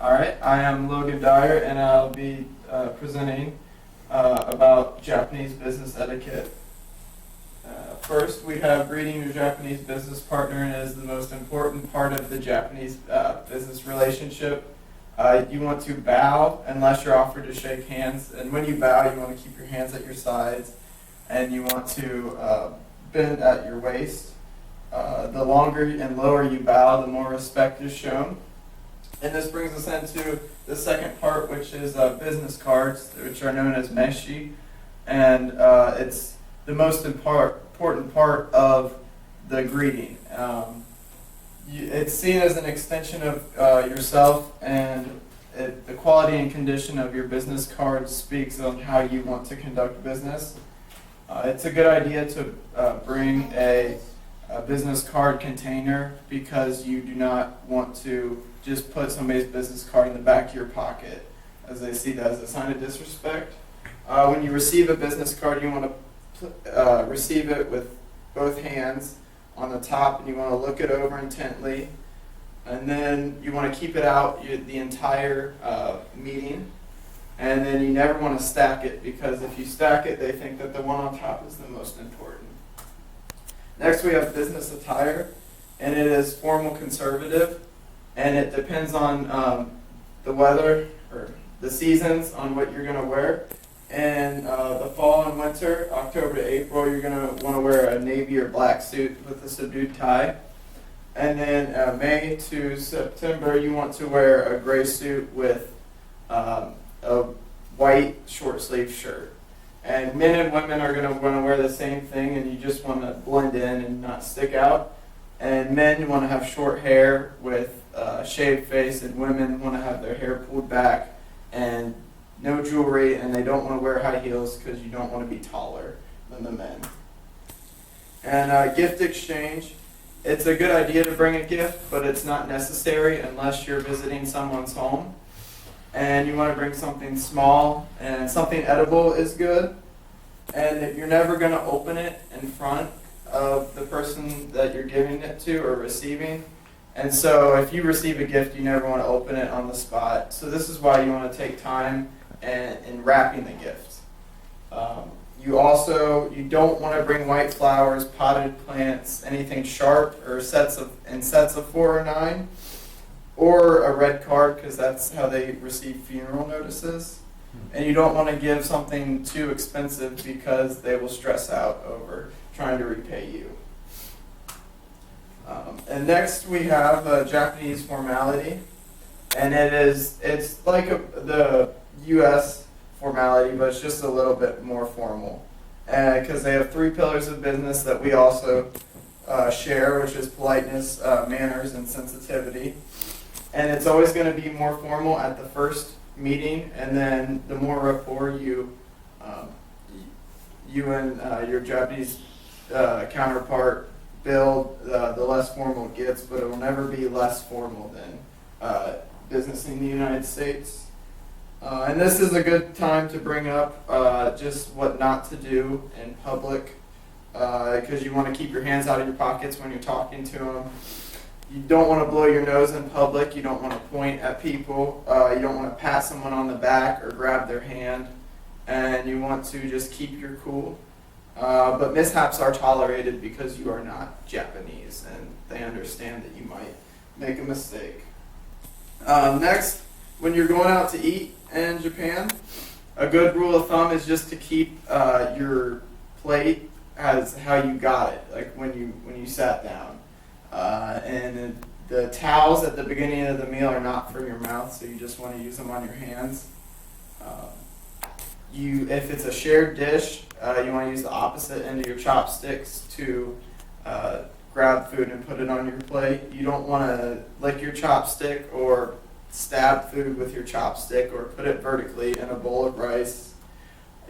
Alright, I am Logan Dyer and I'll be presenting about Japanese business etiquette. First, we have greeting your Japanese business partner is the most important part of the Japanese business relationship. You want to bow unless you're offered to shake hands, and when you bow, you want to keep your hands at your sides, and you want to bend at your waist. The longer and lower you bow, the more respect is shown. And this brings us into the second part, which is business cards, which are known as meshi. And it's the most important part of the greeting. It's seen as an extension of yourself, and the quality and condition of your business card speaks on how you want to conduct business. It's a good idea to bring a business card container because you do not want to just put somebody's business card in the back of your pocket, as they see that as a sign of disrespect. When you receive a business card, you want to receive it with both hands on the top, and you want to look it over intently, and then you want to keep it out the entire meeting, and then you never want to stack it, because if you stack it, they think that the one on top is the most important. Next, we have business attire, and it is formal conservative, and it depends on the weather or the seasons on what you're going to wear. In the fall and winter, October to April, you're going to want to wear a navy or black suit with a subdued tie. And then May to September, you want to wear a gray suit with a white short sleeve shirt. And men and women are going to want to wear the same thing, and you just want to blend in and not stick out. And men want to have short hair with a shaved face, and women want to have their hair pulled back and no jewelry, and they don't want to wear high heels because you don't want to be taller than the men. And gift exchange, it's a good idea to bring a gift, but it's not necessary unless you're visiting someone's home. And you want to bring something small, and something edible is good. And you're never going to open it in front of the person that you're giving it to or receiving. And so if you receive a gift, you never want to open it on the spot. So this is why you want to take time in wrapping the gift. You don't want to bring white flowers, potted plants, anything sharp, or sets of 4 or 9. Or a red card, because that's how they receive funeral notices. And you don't want to give something too expensive because they will stress out over trying to repay you. And next we have a Japanese formality, and it's like the U.S. formality, but it's just a little bit more formal. Because they have 3 pillars of business that we also share, which is politeness, manners, and sensitivity. And it's always going to be more formal at the first meeting, and then the more rapport you and your Japanese counterpart build, the less formal it gets, but it will never be less formal than business in the United States. And this is a good time to bring up just what not to do in public, because you want to keep your hands out of your pockets when you're talking to them. You don't want to blow your nose in public. You don't want to point at people. You don't want to pat someone on the back or grab their hand. And you want to just keep your cool. But mishaps are tolerated because you are not Japanese, and they understand that you might make a mistake. Next, when you're going out to eat in Japan, a good rule of thumb is just to keep your plate as how you got it, like when you sat down. And the towels at the beginning of the meal are not for your mouth, so you just want to use them on your hands. If it's a shared dish, you want to use the opposite end of your chopsticks to grab food and put it on your plate. You don't want to lick your chopstick or stab food with your chopstick or put it vertically in a bowl of rice.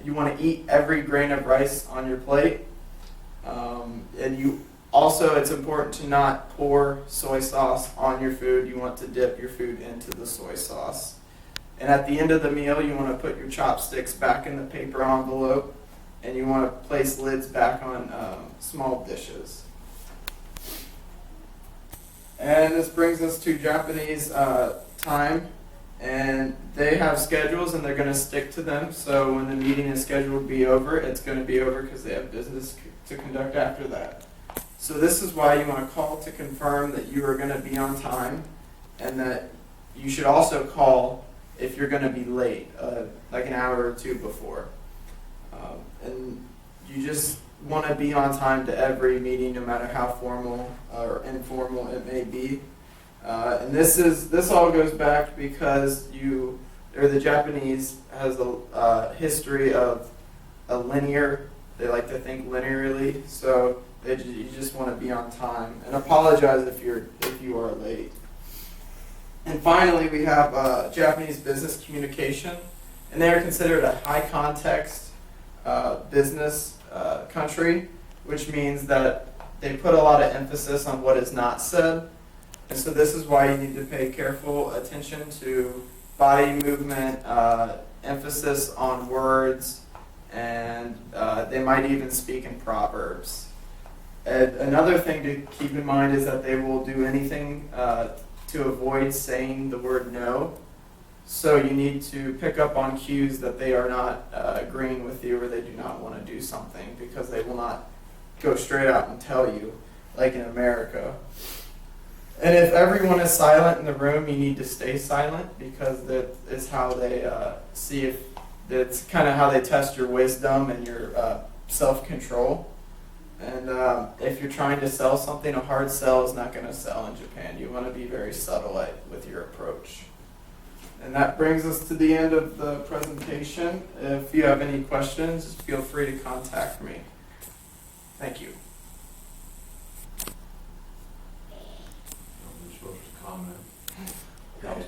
You want to eat every grain of rice on your plate. Also, it's important to not pour soy sauce on your food. You want to dip your food into the soy sauce. And at the end of the meal, you want to put your chopsticks back in the paper envelope, and you want to place lids back on small dishes. And this brings us to Japanese time. And they have schedules and they're going to stick to them. So when the meeting is scheduled to be over, it's going to be over because they have business to conduct after that. So this is why you want to call to confirm that you are going to be on time, and that you should also call if you're going to be late, like an hour or two before. And you just want to be on time to every meeting, no matter how formal or informal it may be. And this all goes back because the Japanese has a history of a linear. They like to think linearly, so you just want to be on time. And apologize if you are late. And finally, we have Japanese business communication, and they are considered a high context business country, which means that they put a lot of emphasis on what is not said. And so this is why you need to pay careful attention to body movement, emphasis on words, and they might even speak in proverbs. And another thing to keep in mind is that they will do anything to avoid saying the word no. So you need to pick up on cues that they are not agreeing with you, or they do not want to do something, because they will not go straight out and tell you, like in America. And if everyone is silent in the room, you need to stay silent, because that is how they see if it's kind of how they test your wisdom and your self-control. And if you're trying to sell something, a hard sell is not going to sell in Japan. You want to be very subtle with your approach. And that brings us to the end of the presentation. If you have any questions, feel free to contact me. Thank you.